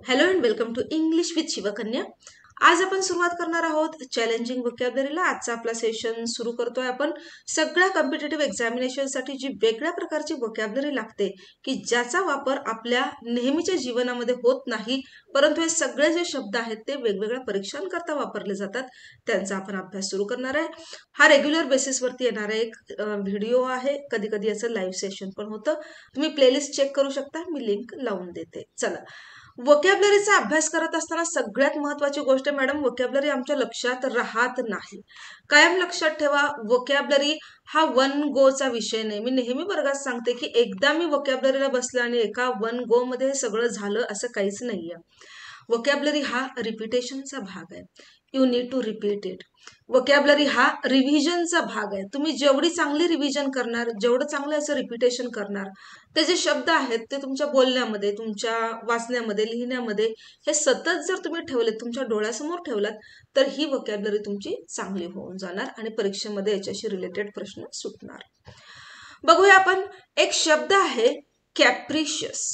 Hello and welcome to English with Shivkanya. आज आपण सुरुवात करणार आहोत चॅलेंजिंग व्होकॅब्युलरीला. आजचा आपला सेशन सुरू करतोय आपण. सगळ्या कॉम्पिटेटिव्ह एक्झामिनेशनसाठी जी वेगळ्या प्रकारची व्होकॅब्युलरी लागते की ज्याचा वापर आपल्या नेहमीच्या जीवनामध्ये होत नाही, परंतु हे सगळे जे शब्द आहेत ते वेगवेगळ्या परीक्षांकरता वापरले जातात, त्यांचा आपण अभ्यास सुरू करणार आहे. हा रेग्युलर बेसिसवरती येणारा एक व्हिडिओ आहे. कधी कधी याचं लाईव्ह सेशन पण होतं. तुम्ही प्लेलिस्ट चेक करू शकता, मी लिंक लावून देते. चला, व्होकॅब्युलरीचा अभ्यास करत असताना सगळ्यात महत्वाची गोष्ट मॅडम, व्होकॅब्युलरी आमच्या लक्षात राहत नाही. कायम लक्षात ठेवा, व्होकॅब्युलरी हा वन गोचा विषय नाही. मी नेहमी वर्गात सांगते की एकदा मी व्होकॅब्युलरीला बसले आणि एका वन गो मध्ये सगळं झालं असं काहीच नाहीये. व्होकॅब्युलरी हा रिपिटेशनचा भाग आहे. You need to repeat it. Vocabulary हा रिव्हिजनचा भाग आहे. तुम्ही जेवढी चांगली रिव्हिजन करणार, जेवढं चांगलं याचं रिपिटेशन करणार, ते जे शब्द आहेत ते तुमच्या बोलण्यामध्ये, तुमच्या वाचण्यामध्ये, लिहिण्यामध्ये हे सतत जर तुम्ही ठेवलेत, तुमच्या डोळ्यासमोर ठेवलात, तर ही व्होकॅब्युलरी तुमची चांगली होऊन जाणार आणि परीक्षेमध्ये याच्याशी रिलेटेड प्रश्न सुटणार. बघूया आपण. एक शब्द आहे कॅप्रिशियस.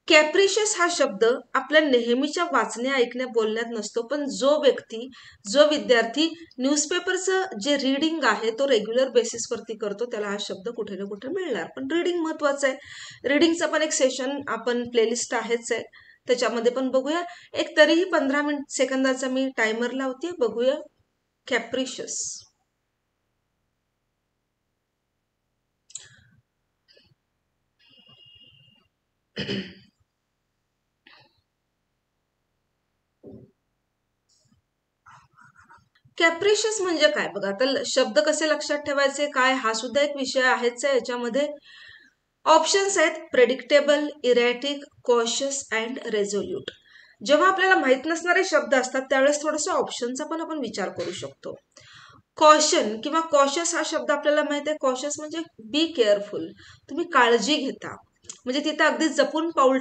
कॅप्रिशियस हा शब्द आपल्या नेहमीच्या वाचण्या, ऐकण्या, बोलण्यात नसतो, पण जो व्यक्ती, जो विद्यार्थी न्यूजपेपरचं जे रीडिंग आहे तो रेग्युलर बेसिसवरती करतो, त्याला हा शब्द कुठे ना कुठे मिळणार. पण रीडिंग महत्वाचं आहे. रीडिंगचं पण एक सेशन आपण प्लेलिस्ट आहेच आहे, त्याच्यामध्ये पण बघूया. एक तरीही 15 सेकंदाचा मी टायमर लावते. बघूया कॅप्रिशियस. कॅप्रिशियस म्हणजे काय बघा. तर शब्द कसे लक्षात ठेवायचे, काय, हा सुद्धा एक विषय आहेच आहे. याच्यामध्ये ऑप्शन्स आहेत: प्रेडिक्टेबल, इरॅटिक, कॉशियस अँड रेझोल्यूट. जेव्हा आपल्याला माहित नसणारे शब्द असतात त्यावेळेस थोडंसं ऑप्शनचा पण आपण विचार करू शकतो. कॉशन किंवा कॉशियस हा शब्द आपल्याला माहित आहे. कॉशियस म्हणजे बी केअरफुल, तुम्ही काळजी घेता, म्हणजे तिथं अगदी जपून पाऊल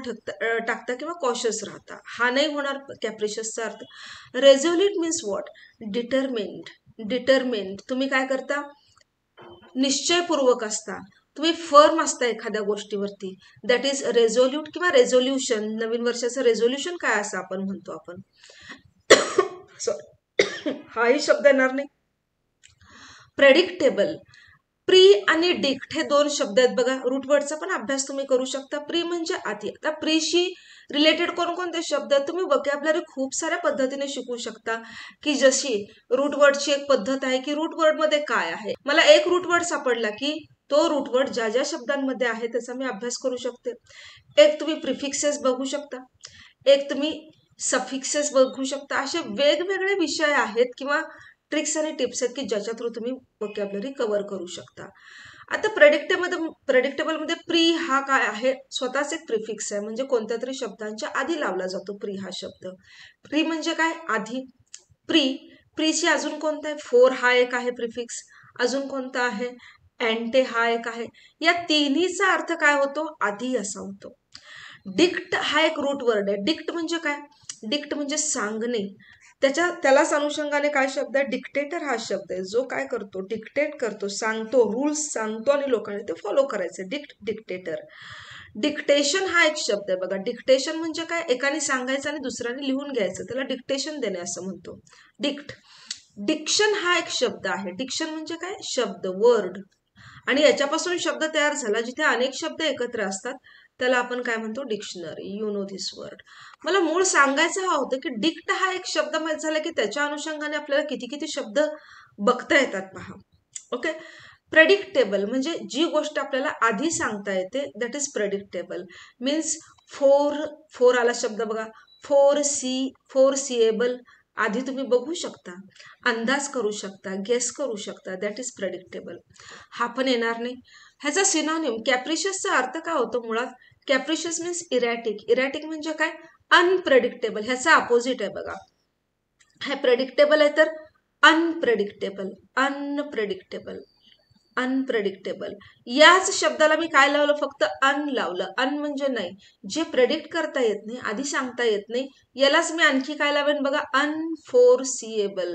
टाकता किंवा कॉशियस राहता. हा नाही होणार कॅप्रिशियसचा अर्थ. रेझोल्यूट मीन्स व्हॉट? डिटरमिन्ड. डिटरमिन्ड, तुम्ही काय करता? निश्चयपूर्वक असता, तुम्ही फर्म असता एखाद्या गोष्टीवरती. दॅट इज रेझोल्यूट किंवा रेझोल्युशन. नवीन वर्षाचं रेझोल्युशन काय असं आपण म्हणतो आपण. हाही शब्द येणार नाही. प्रेडिक्टेबल. प्री आणि डिक्ट हे दोन शब्द आहेत बघा. रूटवर्डचा पण अभ्यास तुम्ही करू शकता. प्री म्हणजे आधी. आता प्रीशी रिलेटेड कोणकोणते शब्द तुम्ही व्होकॅब्युलरी खूप साऱ्या पद्धतीने शिकू शकता, की जशी रूटवर्डची एक पद्धत आहे की रूटवर्ड मध्ये काय आहे. मला एक रूटवर्ड सापडला की तो रूटवर्ड ज्या ज्या शब्दांमध्ये आहे त्याचा मी अभ्यास करू शकते. एक तुम्ही प्रिफिक्सेस बघू शकता, एक तुम्ही सफिक्सेस बघू शकता. असे वेगवेगळे विषय आहेत किंवा ट्रिक्स आणि टिप्स आहेत की ज्याच्या थ्रू तुम्ही व्होकॅब्युलरी कव्हर करू शकता. आता प्रेडिक्टेबल मध्ये प्री हा काय आहे? स्वतःच एक प्रिफिक्स आहे, म्हणजे कोणत्या तरी शब्दांच्या आधी लावला जातो प्री हा शब्द. प्री म्हणजे काय? आधी. प्रीची अजून कोणता आहे? फोर हा एक आहे प्रिफिक्स. अजून कोणता आहे? अँटे हा एक आहे. या तिन्हीचा अर्थ काय होतो? आधी असा होतो. डिक्ट हा एक रूट वर्ड आहे. डिक्ट म्हणजे काय? डिक्ट म्हणजे सांगणे. त्यालाच अनुषंगाने काय शब्द आहे? डिक्टेटर हा शब्द आहे. जो काय करतो? डिक्टेट करतो, सांगतो, रूल्स सांगतो आणि लोकांनी ते फॉलो करायचे. डिक्टेटर. डिक्टेशन हा एक शब्द आहे बघा. डिक्टेशन म्हणजे काय? एकाने सांगायचं आणि दुसऱ्याने लिहून घ्यायचं, त्याला डिक्टेशन देणे असं म्हणतो. डिक्शन हा एक शब्द आहे. डिक्शन म्हणजे काय? शब्द, वर्ड. आणि याच्यापासून शब्द तयार झाला. जिथे अनेक शब्द एकत्र असतात त्याला आपण काय म्हणतो? Dictionary. You know this word. मला मूळ सांगायचं हा होतं की डिक्ट हा एक शब्द माहित झाला की त्याच्या अनुषंगाने आपल्याला किती किती शब्द बघता येतात पहा. ओके. प्रेडिक्टेबल म्हणजे जी गोष्ट आपल्याला आधी सांगता येते, that is predictable. Means four आला शब्द बघा. फोरसिएबल. आधी तुम्ही बघू शकता, अंदाज करू शकता, गेस करू शकता. That is predictable. हा पण येणार नाही. ह्याचा सिनोनिम कॅप्रिशियसचा अर्थ काय होतो मुळात? कॅप्रिशियस मीन्स इरॅटिक. इरॅटिक म्हणजे काय? अनप्रेडिक्टेबल. ह्याचा अपोजिट आहे बघा. हे प्रेडिक्टेबल आहे तर अनप्रेडिक्टेबल. अनप्रेडिक्टेबल. अनप्रेडिक्टेबल. याच शब्दाला मी काय लावलं? फक्त अन लावलं. अन म्हणजे नाही. जे प्रेडिक्ट करता येत नाही, आधी सांगता येत नाही, यालाच मी आणखी काय लावेन बघा? अनफोरसिएबल.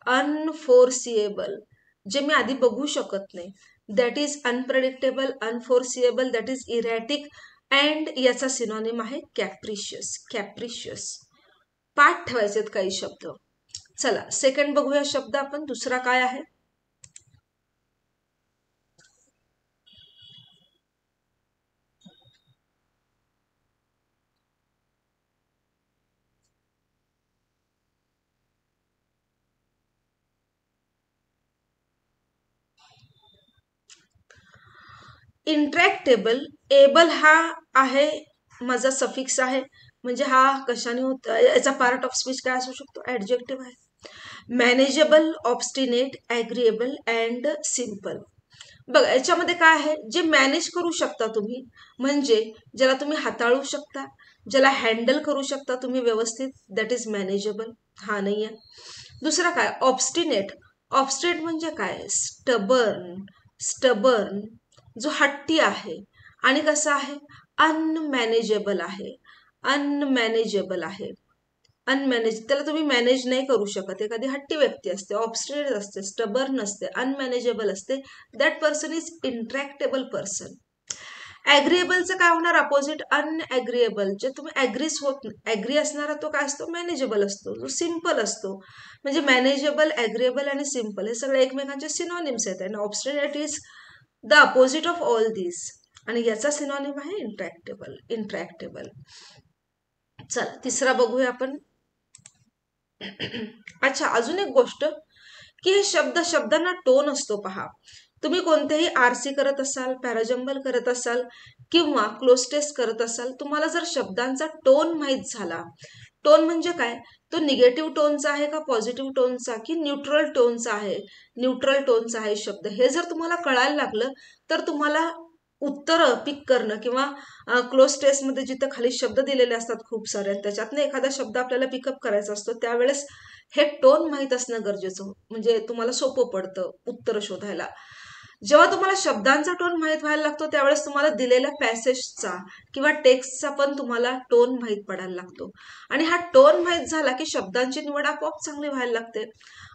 अनफोरसिएबल. जे मी आधी बघू शकत नाही, that is unpredictable. Unforeseeable, that is erratic. And याचा सिनॉनिम आहे कॅप्रिशियस. कॅप्रिशियस. पाठ ठेवायचे काही शब्द. चला सेकंड बघूया शब्द आपण. दुसरा काय आहे? इंट्रॅक्टेबल. एबल हा आहे माझा सफिक्स आहे, म्हणजे हा कशाने होत, याचा पार्ट ऑफ स्पीच काय असू शकतो? ऍडजेक्टिव्ह आहे. Manageable, obstinate, agreeable and simple. बघा याच्यामध्ये काय आहे, जे मॅनेज करू शकता तुम्ही, म्हणजे ज्याला तुम्ही हाताळू शकता, ज्याला हँडल करू शकता तुम्ही व्यवस्थित, दॅट इज मॅनेजेबल. हा नाही आहे. दुसरा काय? ऑब्स्टिनेट. ऑब्स्टिनेट म्हणजे काय? स्टबर्न. स्टबर्न जो हट्टी आहे आणि कसा आहे? अनमॅनेजेबल आहे. अनमॅनेजेबल आहे. अनमॅनेज, त्याला तुम्ही मॅनेज नाही करू शकत. एखादी हट्टी व्यक्ती असते, ऑब्स्टिनेट असते, स्टबर्न असते, अनमॅनेजेबल असते, दॅट पर्सन इज इंट्रॅक्टेबल पर्सन. ॲग्रीएबलचं काय होणार? अपोजिट. अनॲग्रीएबल. जे तुम्ही ॲग्रीच होत, ॲग्री असणारा तो काय असतो? मॅनेजेबल असतो. जो सिम्पल असतो. म्हणजे मॅनेजेबल, ॲग्रीएबल आणि सिम्पल हे सगळे एकमेकांचे सिनॉनिम्स आहेत. आणि obstinate is the opposite of all this. आणि याचा सिनॉनिम आहे इंट्रॅक्टेबल. इंट्रॅक्टेबल. चला तिसरा बघूया आपण. अच्छा, अजून एक गोष्ट की हे शब्दांना टोन असतो. पहा, तुम्ही कोणतेही आरसी करत असाल, पॅराजंबल करत असाल किंवा क्लोज टेस्ट करत असाल, तुम्हाला जर शब्दांचा टोन माहीत झाला, टोन म्हणजे काय? तो निगेटिव्ह टोनचा आहे का पॉझिटिव्ह टोनचा की न्यूट्रल टोनचा आहे? न्यूट्रल टोनचा आहे शब्द, हे जर तुम्हाला कळायला लागलं तर तुम्हाला उत्तर पिक करणं किंवा क्लोज टेस्टमध्ये जिथं खाली शब्द दिलेले असतात खूप सारे, त्याच्यातनं एखादा शब्द आपल्याला पिकअप करायचा असतो, त्यावेळेस हे टोन माहीत असणं गरजेचं, म्हणजे तुम्हाला सोपं पडतं उत्तर शोधायला. जेव्हा तुम्हाला शब्दांचा टोन माहीत व्हायला लागतो, त्यावेळेस तुम्हाला दिलेल्या पॅसेजचा किंवा टेक्स्टचा पण तुम्हाला टोन माहीत पडायला लागतो. आणि हा टोन माहीत झाला की शब्दांची निवड आपोआप चांगली व्हायला लागते.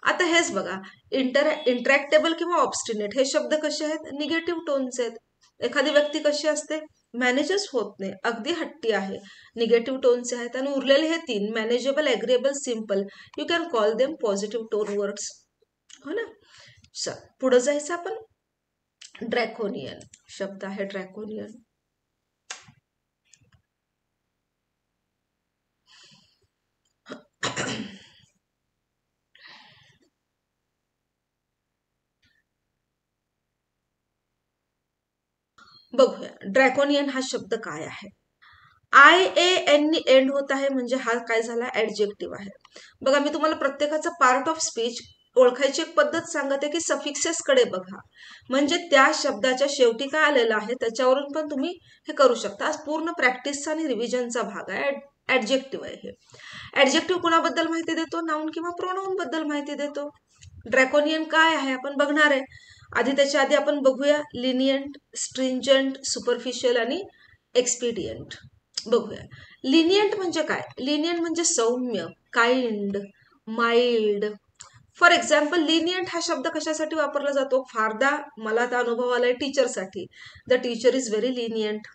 आता हेच बघा, इंट्रॅक्टेबल किंवा ऑब्स्टिनेट हे शब्द कसे आहेत? निगेटिव्ह टोनचे आहेत. एखादी व्यक्ती कशी असते? मॅनेजच होत नाही, अगदी हट्टी आहे, निगेटिव्ह टोनचे आहेत. आणि उरलेले हे तीन, manageable, agreeable, simple, you can call them positive tone words. हो ना. पुढे जायचं आपण. ड्रॅकोनियन शब्द आहे. ड्रॅकोनियन. बघूया ड्रॅकोनियन हा शब्द काय आहे. IAN एंड होत आहे, म्हणजे हा काय झाला? ऍडजेक्टिव्ह आहे. बघा मी तुम्हाला प्रत्येकाचा पार्ट ऑफ स्पीच ओळखायची एक पद्धत सांगते की सफिक्सेस कडे बघा, म्हणजे त्या शब्दाच्या शेवटी काय आलेलं आहे त्याच्यावरून पण तुम्ही हे करू शकता. आज पूर्ण प्रॅक्टिसचा आणि रिव्हिजनचा भाग आहे. ऍडजेक्टिव्ह आहे हे. ऍडजेक्टिव्ह कुणाबद्दल माहिती देतो? नाउन किंवा प्रोनाउन बद्दल माहिती देतो. ड्रॅकोनियन काय आहे आपण बघणार आहे. आधी त्याच्या आधी आपण बघूया लिनियंट, स्ट्रिंजंट, सुपरफिशियल आणि एक्सपिडियंट. बघूया. लिनियंट म्हणजे काय? लिनियंट म्हणजे सौम्य, kind, mild. For example, lenient हा शब्द कशासाठी वापरला जातो? फारदा मला आता अनुभव आलाय टीचरसाठी. The teacher is very lenient.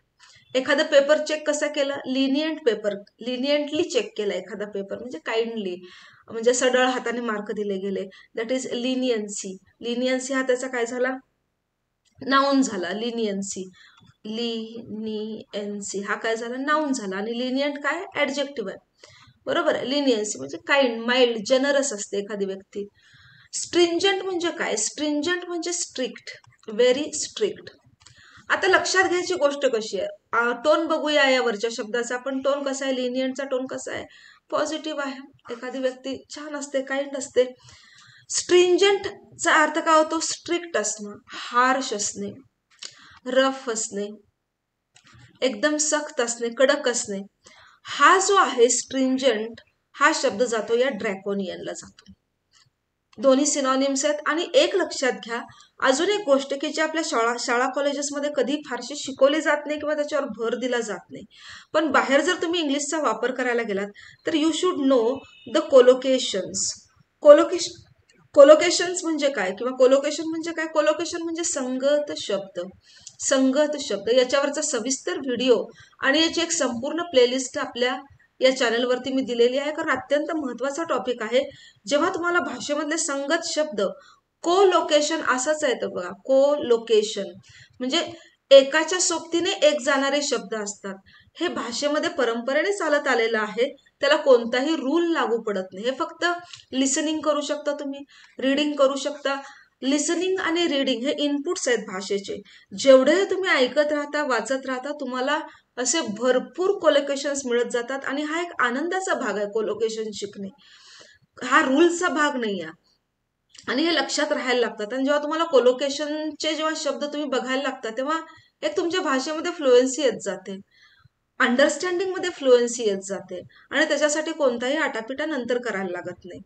एखादा पेपर चेक कसा केला? लिनियंट पेपर, लिनियंटली चेक केला एखादा पेपर, म्हणजे काइंडली, म्हणजे सडळ हाताने मार्क दिले गेले, दॅट इज लिनियन्सी. लिनियन्सी हा त्याचा काय झाला? नाउन झाला. लिनियन्सी, लिनियन्सी हा काय झाला? नाउन झाला. आणि लिनियंट काय? ऍडजेक्टिव्ह आहे. बरोबर आहे. लिनियन्सी म्हणजे काइंड, माइल्ड, जनरस असते एखादी व्यक्ती. स्ट्रिंजंट म्हणजे काय? स्ट्रिंजंट म्हणजे स्ट्रिक्ट, व्हेरी स्ट्रिक्ट. आता लक्षात घ्यायची गोष्ट कशी आहे, टोन बघूया या वरच्या शब्दाचा. पण टोन कसा आहे? लिनियंटचा टोन कसा आहे? पॉझिटिव्ह आहे. एखादी व्यक्ती छान असते, काइंड असते. स्ट्रिंजंटचा अर्थ काय होतो? स्ट्रिक्ट असणं, हार्श असणे, रफ असणे, एकदम सख्त असणे, कडक असणे. हा जो आहे स्ट्रिंजंट, हा शब्द जातो या ड्रॅकोनियनला जातो. दोन्ही सिनॉनिम्स आहेत. आणि एक लक्षात घ्या, अजून एक गोष्ट की जी आपल्या शाळा कॉलेजेसमध्ये कधी फारशी शिकवली जात नाही किंवा त्याच्यावर भर दिला जात नाही, पण बाहेर जर तुम्ही इंग्लिशचा वापर करायला गेलात तर यू शुड नो द कोलोकेशन्स. कोलोकेशन्स म्हणजे काय किंवा कोलोकेशन म्हणजे काय? कोलोकेशन म्हणजे संगत शब्द. संगत शब्द याच्यावरचा सविस्तर व्हिडिओ आणि याची एक संपूर्ण प्लेलिस्ट आपल्या या चॅनलवरती मी दिलेली आहे, कारण अत्यंत महत्वाचा टॉपिक आहे. जेव्हा तुम्हाला भाषेमधले संगत शब्द कोलोकेशन असंच आहे बघा, कोलोकेशन म्हणजे एकाच्या सोबतीने एक जाणारे शब्द असतात. हे भाषेमध्ये परंपरेने चालत आलेलं आहे, त्याला कोणताही रूल लागू पडत नाही. हे फक्त लिसनिंग करू शकता तुम्ही, रीडिंग करू शकता. लिसनिंग आणि रीडिंग हे इनपुट्स आहेत भाषेचे. जेवढे तुम्ही ऐकत राहता, वाचत राहता, तुम्हाला असे भरपूर कोलोकेशन्स मिळत जातात आणि हा एक आनंदाचा भाग आहे कोलोकेशन शिकणे. हा रूलचा भाग नाही आहे आणि हे लक्षात राहायला लागतात. आणि जेव्हा तुम्हाला कोलोकेशनचे जेव्हा शब्द तुम्ही बघायला लागता तेव्हा एक तुमच्या भाषेमध्ये फ्लुएन्सी येत जाते, अंडरस्टँडिंग मध्ये फ्लुएन्सी येत जाते आणि त्याच्यासाठी कोणताही आटापिटा नंतर करायला लागत नाही.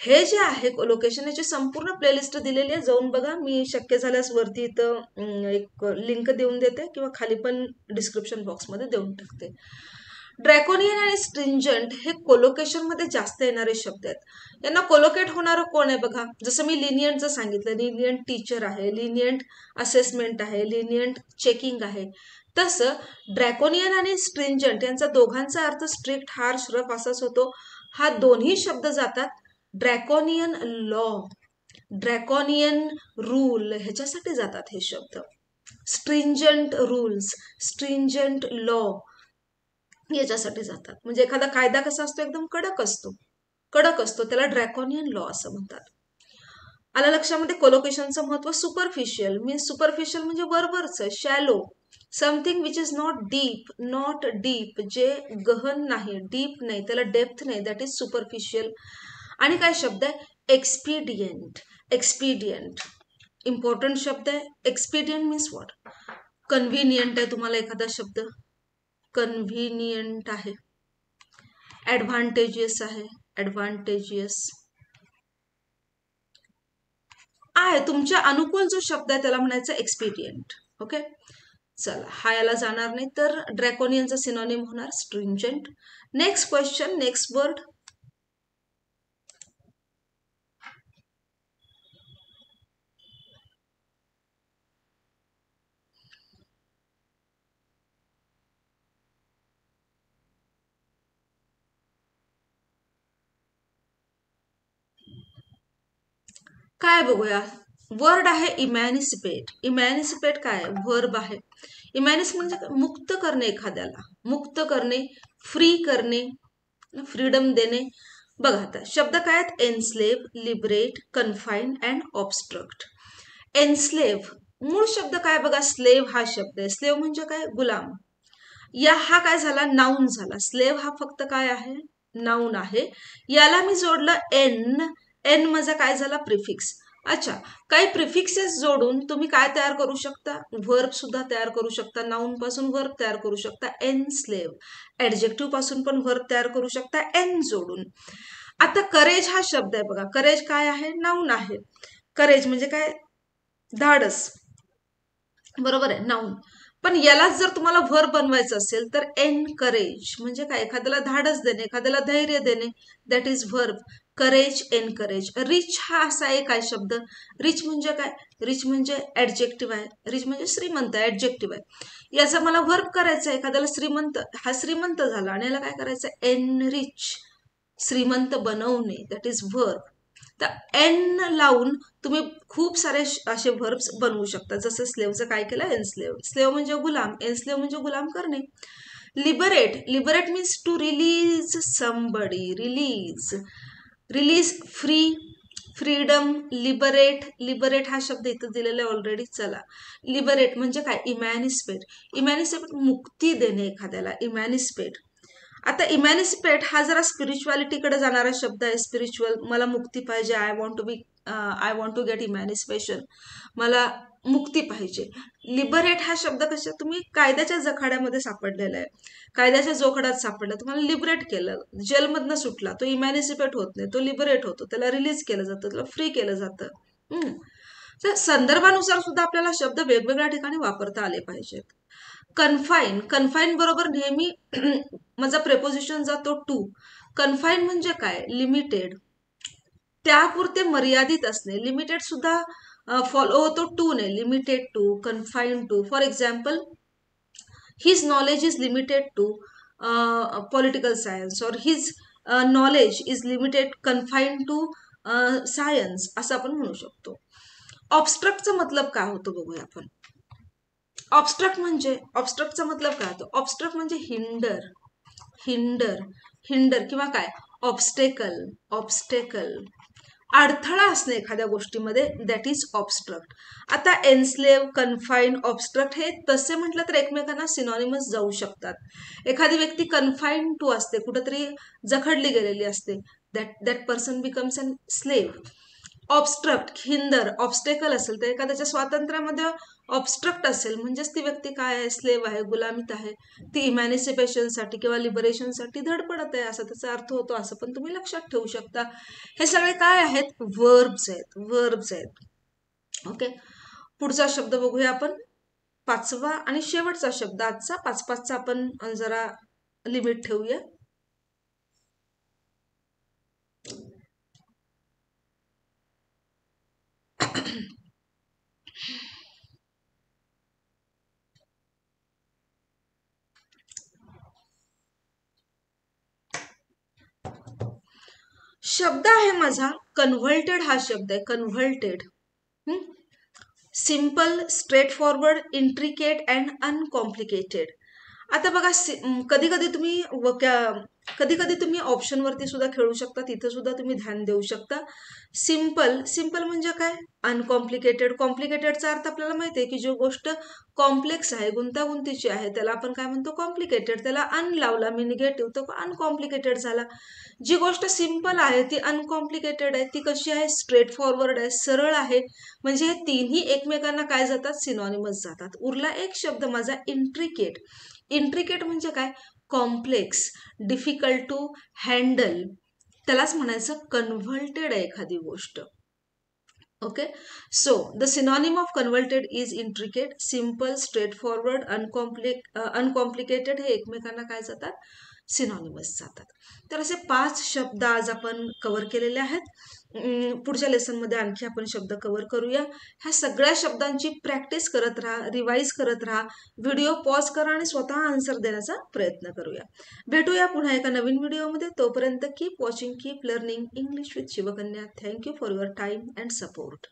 हे जे आहे कोलोकेशन याची संपूर्ण प्लेलिस्ट दिलेली आहे, जाऊन बघा. मी शक्य झाल्यास वरती इथं एक लिंक देऊन देते किंवा खाली पण डिस्क्रिप्शन बॉक्समध्ये देऊन टाकते. ड्रॅकोनियन आणि स्ट्रिंजंट हे कोलोकेशन मध्ये जास्त येणारे शब्द आहेत. यांना कोलोकेट होणारं कोण आहे बघा. जसं मी लिनियंटचं सांगितलं, लिनियंट टीचर आहे, लिनियंट असेसमेंट आहे, लिनियंट चेकिंग आहे. तसं ड्रॅकोनियन आणि स्ट्रिंजंट यांचा दोघांचा अर्थ स्ट्रिक्ट, हार्श, रफ असाच होतो. हा दोन्ही शब्द जातात ड्रॅकोनियन लॉ, ड्रॅकोनियन रूल ह्याच्यासाठी जातात हे शब्द. स्ट्रिंजंट रूल्स, स्ट्रिंजंट लॉ याच्यासाठी जातात. म्हणजे एखादा कायदा कसा असतो, एकदम कडक असतो, कडक असतो, त्याला ड्रॅकोनियन लॉ असं म्हणतात. आला लक्षामध्ये. कोलोकेशनचं महत्व. सुपरफिशियल मीन्स, सुपरफिशियल म्हणजे वरवरचं, shallow, something which is not deep, not deep जे गहन नाही, डीप नाही, त्याला डेप्थ नाही, दॅट इज सुपरफिशियल. आणि काय शब्द आहे? एक्सपीडियंट. एक्सपीडियंट इम्पॉर्टंट शब्द आहे. Expedient means what? कन्व्हिनियंट आहे तुम्हाला एखादा शब्द, कन्व्हिनियंट आहे. ऍडव्हान्टेजियस आहे, ऍडव्हान्टेजियस आहे. तुमच्या अनुकूल जो शब्द आहे त्याला म्हणायचं एक्सपीडियंट. ओके, चला हा याला जाणार नाही, तर ड्रॅकोनियनचा सिनोनिम होणार stringent. Next question, next word. काय बघूया. वर्ड आहे इमॅनिसिपेट. इमॅनिसिपेट काय? व्हर्ब आहे. इमॅनिस म्हणजे मुक्त करणे, एखाद्याला मुक्त करणे, फ्री करणे, फ्रीडम देणे. बघा आता शब्द काय आहेत? Enslave, liberate, confine and obstruct. Enslave मूळ शब्द काय बघा, स्लेव हा शब्द आहे. स्लेव म्हणजे काय? गुलाम. या हा काय झाला? नाऊन झाला. स्लेव हा फक्त काय आहे? नाऊन आहे. याला मी जोडलं एन. एन माझा काय झाला? प्रिफिक्स. अच्छा, काही प्रिफिक्सेस जोडून तुम्ही काय तयार करू शकता? व्हर्ब सुद्धा तयार करू शकता. नाऊन पासून व्हर्ब तयार करू शकता, एन स्लेव. ऍडजेक्टिव्ह पासून पण व्हर्ब तयार करू शकता एन जोडून. आता करेज हा शब्द आहे बघा. करेज काय आहे? नाऊन आहे. करेज म्हणजे काय? धाडस, बरोबर आहे, नाऊन. पण यालाच जर तुम्हाला व्हर्ब बनवायचं असेल तर एनकरेज म्हणजे काय? एखाद्याला धाडस देणे, एखाद्याला धैर्य देणे, that is verb. Courage, encourage. Rich हा असा एक आहे शब्द. रिच म्हणजे काय? रिच म्हणजे ऍडजेक्टिव्ह आहे. रिच म्हणजे श्रीमंत, ऍडजेक्टिव्ह आहे. याचा मला व्हर्ब करायचं आहे, एखाद्याला श्रीमंत, हा श्रीमंत झाला आणि याला काय करायचं? एनरिच, श्रीमंत बनवणे, दॅट इज व्हर्ब. तर एन लावून तुम्ही खूप सारे असे व्हर्ब्स बनवू शकता. जसं स्लेवचं काय केलं? एनस्लेव. स्लेव म्हणजे गुलाम, एनस्लेव म्हणजे गुलाम करणे. Liberate. Liberate means to release somebody. Release, release, free, freedom. Liberate, liberate हा शब्द इथं दिलेला आहे ऑलरेडी. चला, लिबरेट म्हणजे काय? इमॅनिस्पेट. इमॅनिस्पेट मुक्ती देणे एखाद्याला, इमॅनिस्पेट. आता इमॅनिसिपेट हा जरा स्पिरिच्युअलिटीकडे जाणारा शब्द आहे. स्पिरिच्युअल, मला मुक्ती पाहिजे, आय वॉन्ट टू गेट इमॅनिसिपेशन, मला मुक्ती पाहिजे. लिबरेट हा शब्द कशा? तुम्ही कायद्याच्या जखाड्यामध्ये सापडलेला आहे, कायद्याच्या जोखडात सापडला, तुम्हाला लिबरेट केलं, जेलमधनं सुटला, तो इमॅनिसिपेट होत नाही, तो लिबरेट होतो, त्याला रिलीज केलं जातं, त्याला फ्री केलं जातं. तर संदर्भानुसार सुद्धा आपल्याला शब्द वेगवेगळ्या ठिकाणी वापरता आले पाहिजेत. कन्फाईन. कन्फाईन बरोबर नेहमी माझा प्रेपोजिशन जातो टू. कन्फाईन म्हणजे काय? लिमिटेड, त्यापुरते मर्यादित असणे, लिमिटेड सुद्धा फॉलो होतो, टू ने, limited to, confine to. For example, his knowledge is limited to political science, or his knowledge is limited, confined to science, असं आपण म्हणू शकतो. ऑब्स्ट्रक्टचा मतलब काय होतो बघूया आपण. ऑब्स्ट्रक्टचा मतलब काय होतो. ऑब्स्ट्रक्ट म्हणजे हिंडर, हिंडर, हिंडर किंवा काय, ऑब्स्टेकल, ऑब्स्टेकल, अडथळा असणे एखाद्या गोष्टीमध्ये, दॅट इज ऑब्स्ट्रक्ट. आता एनस्लेव, कन्फाईन, ऑब्स्ट्रक्ट हे तसे म्हटलं तर एकमेकांना सिनॉनिमस जाऊ शकतात. एखादी व्यक्ती कन्फाईन टू असते, कुठेतरी जखडली गेलेली असते, that person becomes an slave. Obstruct, hinder, obstacle असेल तर एखाद्याच्या स्वातंत्र्यामध्ये ऑब्स्ट्रक्ट असेल म्हणजेच ती व्यक्ती काय आहे, स्लेव्ह आहे, गुलामीत आहे, ती इमॅन्सिपेशनसाठी किंवा लिबरेशनसाठी धडपडत आहे, असा त्याचा अर्थ होतो. असं पण तुम्ही लक्षात ठेवू शकता. हे सगळे काय आहेत, वर्ब्स आहेत, वर्ब्स आहेत. ओके, पुढचा शब्द बघूया आपण. पाचवा आणि शेवटचा शब्द आजचा, 5-5चा आपण जरा लिमिट ठेवूया. शब्द आहे माझा कन्व्हर्टेड. हा शब्द आहे converted. Simple, straight forward, intricate and uncomplicated. आता बघा, कधी कधी तुम्ही ऑप्शनवरती सुद्धा खेळू शकता, तिथे सुद्धा तुम्ही ध्यान देऊ शकता. सिंपल, सिंपल म्हणजे काय, अनकॉम्प्लिकेटेड. कॉम्प्लिकेटेडचा अर्थ आपल्याला माहिती आहे की जो गोष्ट कॉम्प्लेक्स आहे, गुंतागुंतीची आहे, त्याला आपण काय म्हणतो, कॉम्प्लिकेटेड. त्याला अन लावला मी निगेटिव्ह, तो अनकॉम्प्लिकेटेड झाला. जी गोष्ट सिंपल आहे ती अनकॉम्प्लिकेटेड आहे, ती कशी आहे, स्ट्रेट फॉरवर्ड आहे, सरळ आहे. म्हणजे हे तिन्ही एकमेकांना काय जातात, सिनॉनिमस जातात. उरला एक शब्द माझा इंट्रिकेट. इंट्रिकेट म्हणजे काय, कॉम्प्लेक्स, डिफिकल्ट टू हँडल, त्यालाच म्हणायचं कन्व्हर्टेड आहे एखादी गोष्ट. Okay, so the synonym of converted is intricate, simple, straight forward, uncomplicated. हे एकमेकांना काय जातात, सिनॉनिमस जातात. तर असे 5 शब्द आज आपण कव्हर केलेले आहेत. पुढच्या लेसनमध्ये आणखी आपण शब्द कव्हर करूया. ह्या सगळ्या शब्दांची प्रॅक्टिस करत राहा, रिवाईज करत राहा, व्हिडिओ पॉज करा आणि स्वतः आन्सर देण्याचा प्रयत्न करूया. भेटूया पुन्हा एका नवीन व्हिडिओमध्ये. तोपर्यंत keep watching, keep learning English with Shivkanya. Thank you for your time and support.